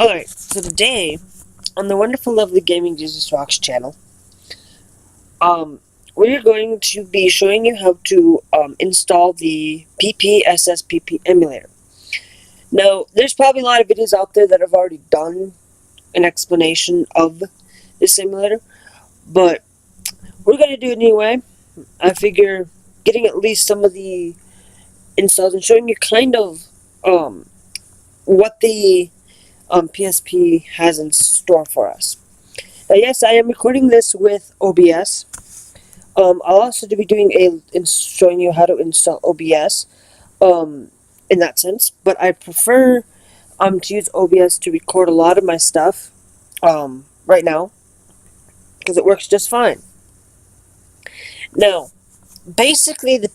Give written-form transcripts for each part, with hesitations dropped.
Alright, so today, on the Wonderful Lovely Gaming Jesus Rocks channel, we're going to be showing you how to install the PPSSPP emulator. Now, there's probably a lot of videos out there that have already done an explanation of this emulator, but we're going to do it anyway. I figure getting at least some of the installs and showing you kind of what the PSP has in store for us. Now, yes, I am recording this with OBS. I'll also be doing showing you how to install OBS in that sense, but I prefer to use OBS to record a lot of my stuff right now because it works just fine. Now, basically, the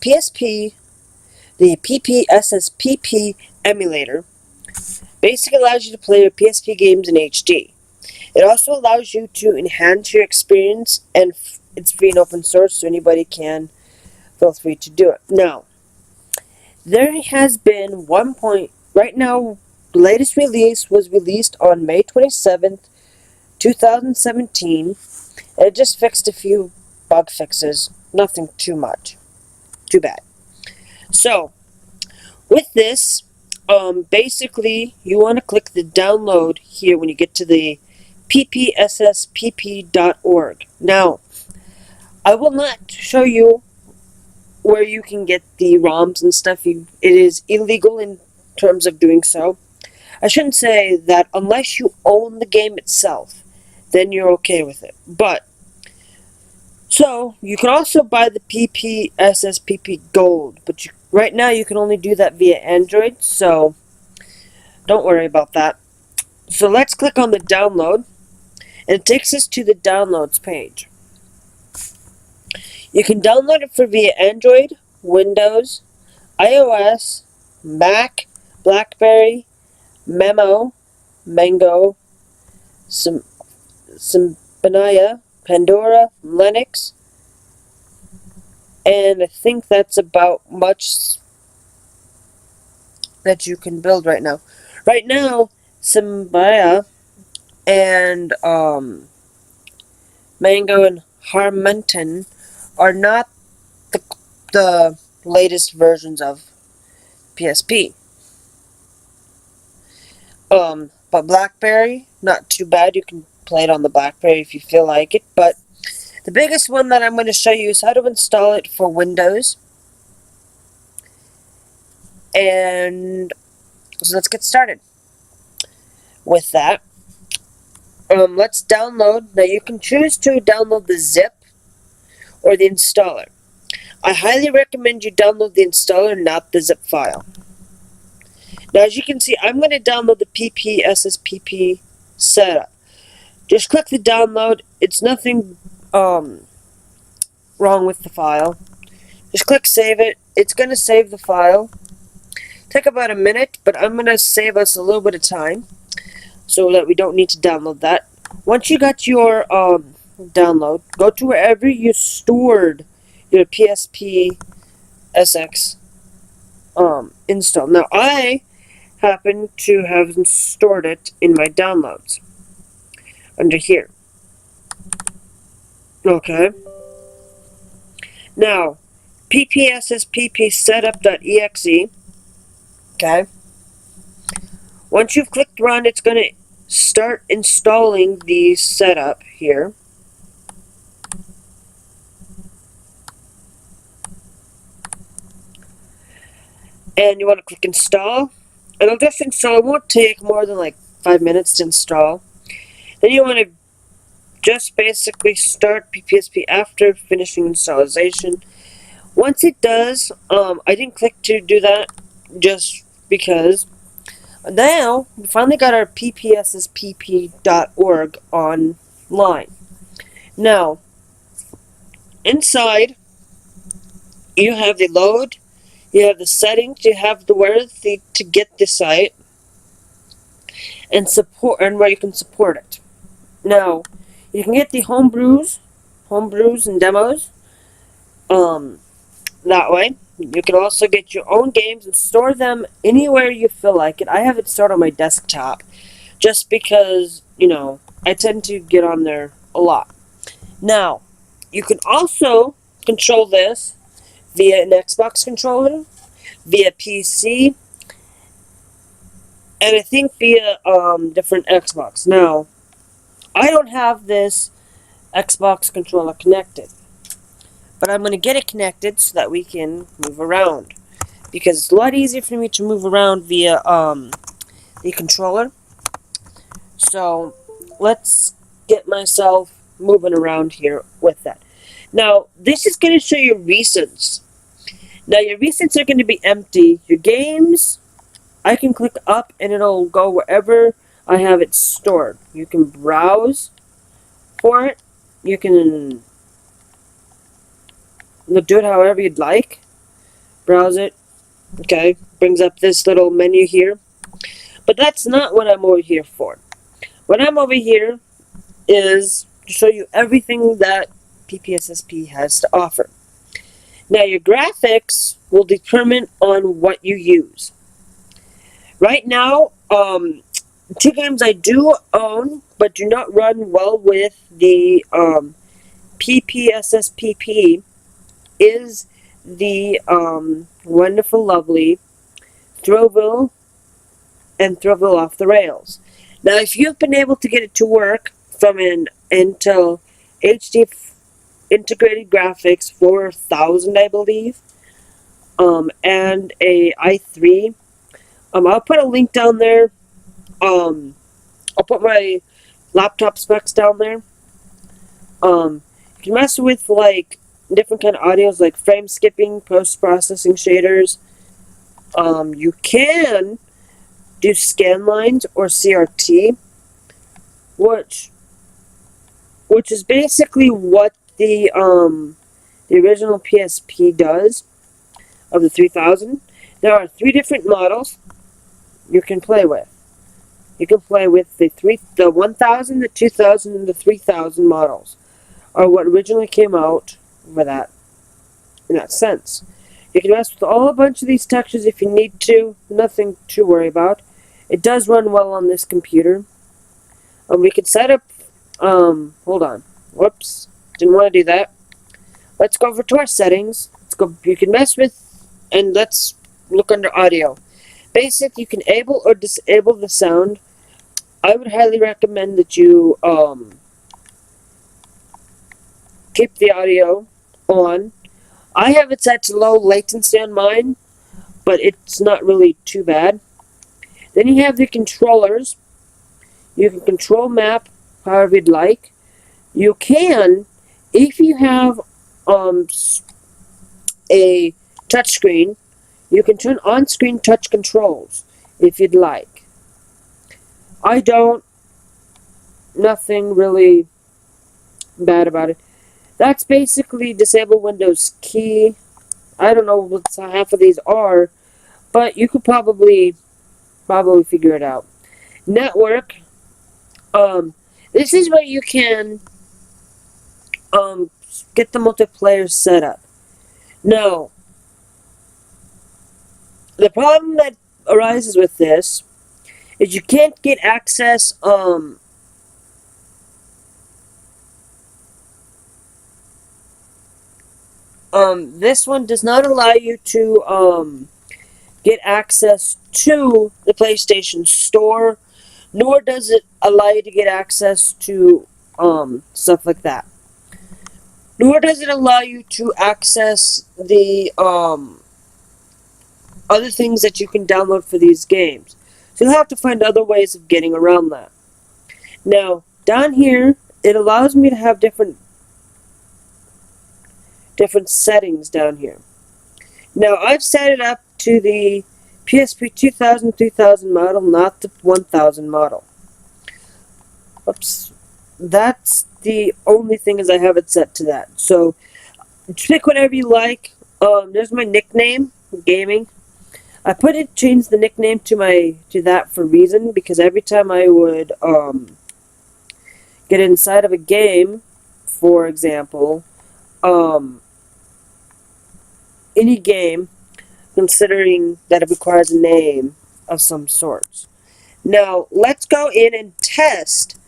PPSSPP emulator basically allows you to play your PSP games in HD. It also allows you to enhance your experience, and it's free and open source, so anybody can feel free to do it. Now, there has been right now, the latest release was released on May 27th, 2017, and it just fixed a few bug fixes. Nothing too bad. So, with this, basically, you want to click the download here when you get to the PPSSPP.org. Now, I will not show you where you can get the ROMs and stuff. It is illegal in terms of doing so. I shouldn't say that unless you own the game itself, then you're okay with it. So, you can also buy the PPSSPP Gold, but right now you can only do that via Android, so don't worry about that. So let's click on the download, and it takes us to the downloads page. You can download it via Android, Windows, iOS, Mac, Blackberry, Memo, Mango, Symbinia, Pandora, Linux, and I think that's about much that you can build right now. Right now, Symbinia and Mango and Harmonton are not the latest versions of PSP. But Blackberry, not too bad. You can play it on the Blackberry if you feel like it. But the biggest one that I'm going to show you is how to install it for Windows. And so let's get started with that. Let's download. Now you can choose to download the zip or the installer. I highly recommend you download the installer, not the zip file. Now, as you can see, I'm going to download the PPSSPP setup. Just click the download. It's nothing wrong with the file. Just click save it. It's going to save the file. Take about a minute, but I'm going to save us a little bit of time so that we don't need to download that. Once you got your download, go to wherever you stored your PSP SX install. Now, I happen to have stored it in my downloads under here. Okay. Now, PPSSPP setup.exe. Okay. Once you've clicked run, it's going to start installing the setup here. And you want to click install. And it'll just install. It won't take more than like 5 minutes to install. Then you want to just basically start PPSP after finishing installation. Once it does, I didn't click to do that just because. Now, we finally got our PPSSPP.org online. Now, inside, you have the load, you have the settings, you have where to get the site, and support, and where you can support it. Now, you can get the homebrews and demos, that way. You can also get your own games and store them anywhere you feel like it. I have it stored on my desktop, just because, you know, I tend to get on there a lot. Now, you can also control this via an Xbox controller, via PC, and I think via different Xbox. Now, I don't have this Xbox controller connected, but I'm going to get it connected so that we can move around, because it's a lot easier for me to move around via the controller. So let's get myself moving around here with that. Now, this is going to show you recents. Now, your recents are going to be empty. Your games, I can click up and it'll go wherever I have it stored. You can browse for it. You can do it however you'd like. Browse it. Okay, brings up this little menu here. But that's not what I'm over here for. What I'm over here is to show you everything that PPSSP has to offer. Now, your graphics will determine on what you use. Right now, two games I do own, but do not run well with the PPSSPP is the Wonderful Lovely Throwville and Throwville Off the Rails. Now, if you've been able to get it to work from an Intel HD integrated graphics 4000, I believe, and a i3, I'll put a link down there. I'll put my laptop specs down there. You can mess with like different kind of audios like frame skipping, post-processing shaders. You can do scan lines or CRT, which is basically what the original PSP does of the 3000. There are 3 different models you can play with. You can play with the 1000, the 2000, and the 3000 models, are what originally came out for that, in that sense. You can mess with a bunch of these textures if you need to. Nothing to worry about. It does run well on this computer. We can set up. Hold on. Whoops. Didn't want to do that. Let's go over to our settings. Let's go. You can mess with, and let's look under audio. Basic. You can enable or disable the sound. I would highly recommend that you keep the audio on. I have it set to low latency on mine, but it's not really too bad. Then you have the controllers. You can control map however you'd like. You can, if you have a touchscreen, you can turn on-screen touch controls if you'd like. I don't. Nothing really bad about it. That's basically disable Windows key. I don't know what half of these are, but you could probably figure it out. Network. This is where you can get the multiplayer set up. Now, the problem that arises with this is you can't get access this one does not allow you to get access to the PlayStation Store, nor does it allow you to get access to stuff like that. Nor does it allow you to access the other things that you can download for these games. So you'll have to find other ways of getting around that. Now, down here, it allows me to have different settings down here. Now, I've set it up to the PSP 2000, 3000 model, not the 1000 model. Oops. That's the only thing is I have it set to that. So, pick whatever you like. There's my nickname, gaming. I changed the nickname to that for a reason, because every time I would get inside of a game, for example, any game, considering that it requires a name of some sorts. Now, let's go in and test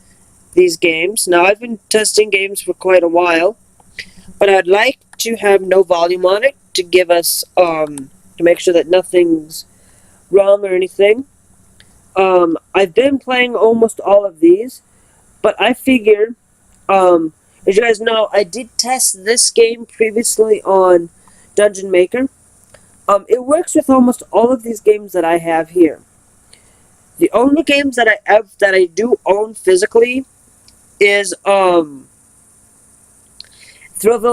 these games. Now, I've been testing games for quite a while, but I'd like to have no volume on it to give us, to make sure that nothing's wrong or anything. I've been playing almost all of these, but I figure, as you guys know, I did test this game previously on Dungeon Maker. It works with almost all of these games that I have here. The only games that I do own physically is Thrillville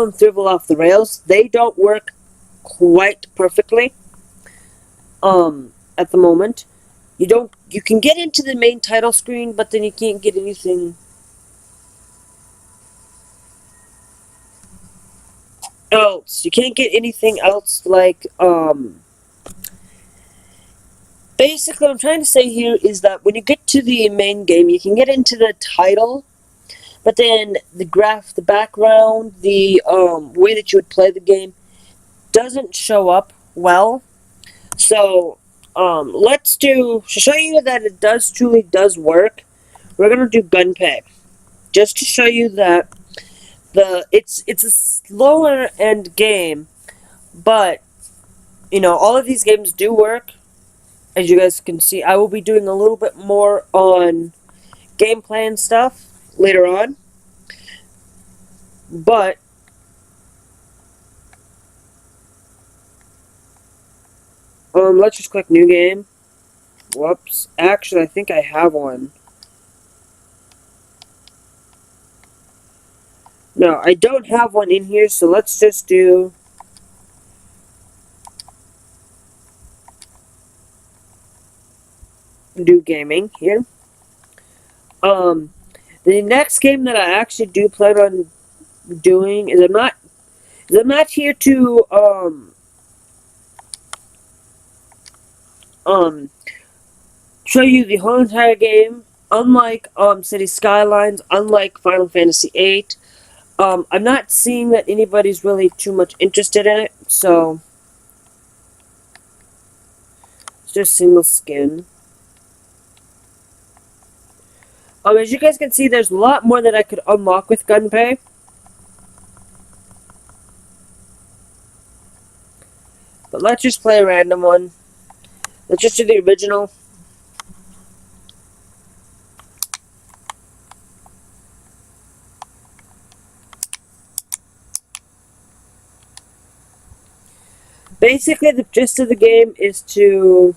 and Thrillville Off the Rails. They don't work quite perfectly at the moment. You can get into the main title screen, but then you can't get anything else. You can't get anything else like basically what I'm trying to say here is that when you get to the main game, you can get into the title, but then the background, the way that you would play the game doesn't show up well. So, to show you that it truly does work, we're gonna do gunpey, just to show you that it's a slower end game, but all of these games do work. As you guys can see, I will be doing a little bit more on gameplay and stuff later on, but let's just click new game. Whoops. Actually, I think I have one. No, I don't have one in here, so let's just do gaming here. The next game that I actually do plan on doing is I'm not here to show you the whole entire game. Unlike City Skylines, unlike Final Fantasy VIII, I'm not seeing that anybody's really too much interested in it, so it's just single skin. As you guys can see, there's a lot more that I could unlock with gunpey. But let's just play a random one. Let's just do the original. Basically, the gist of the game is to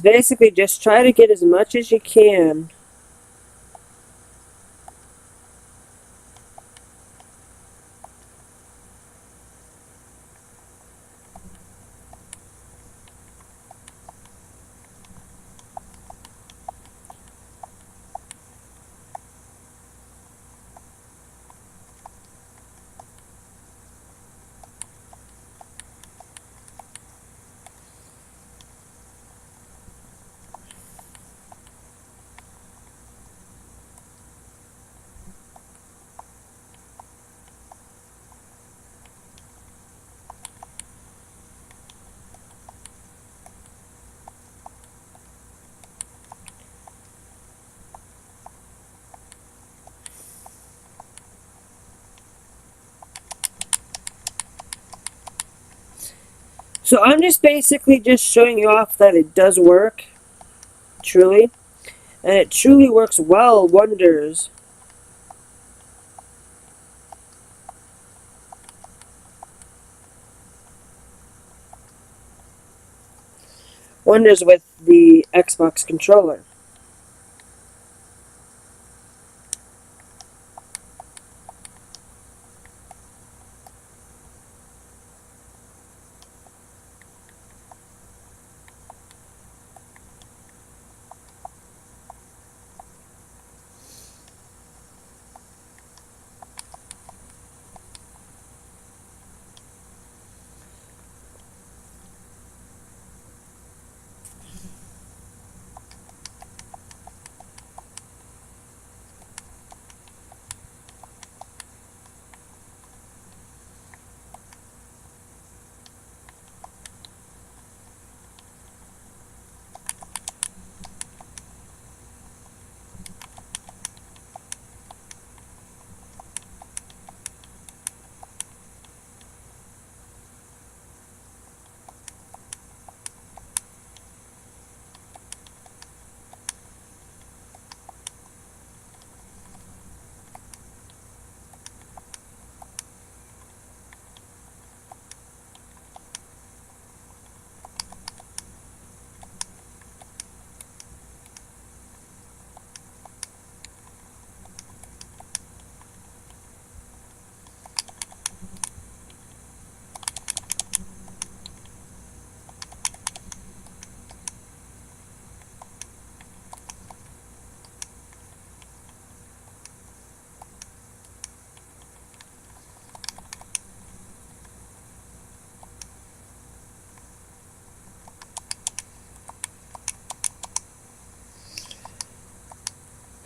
basically just try to get as much as you can. So I'm just basically just showing you off that it does work, truly, and it truly works well, wonders. Wonders with the Xbox controller.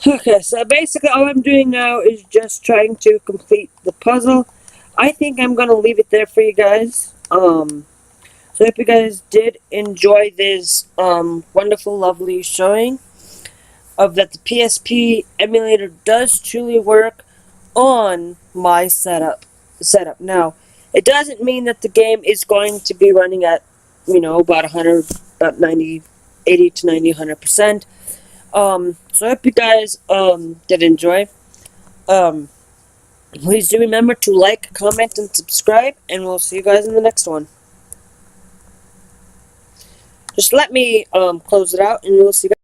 Okay, so basically all I'm doing now is just trying to complete the puzzle. I think I'm gonna leave it there for you guys. So I hope you guys did enjoy this wonderful, lovely showing of that the PSP emulator does truly work on my setup. Now, it doesn't mean that the game is going to be running at, about 100, about 90, 80 to 90, 100%. So I hope you guys did enjoy. Please do remember to like, comment, and subscribe, and we'll see you guys in the next one. Just let me close it out, and we'll see you guys.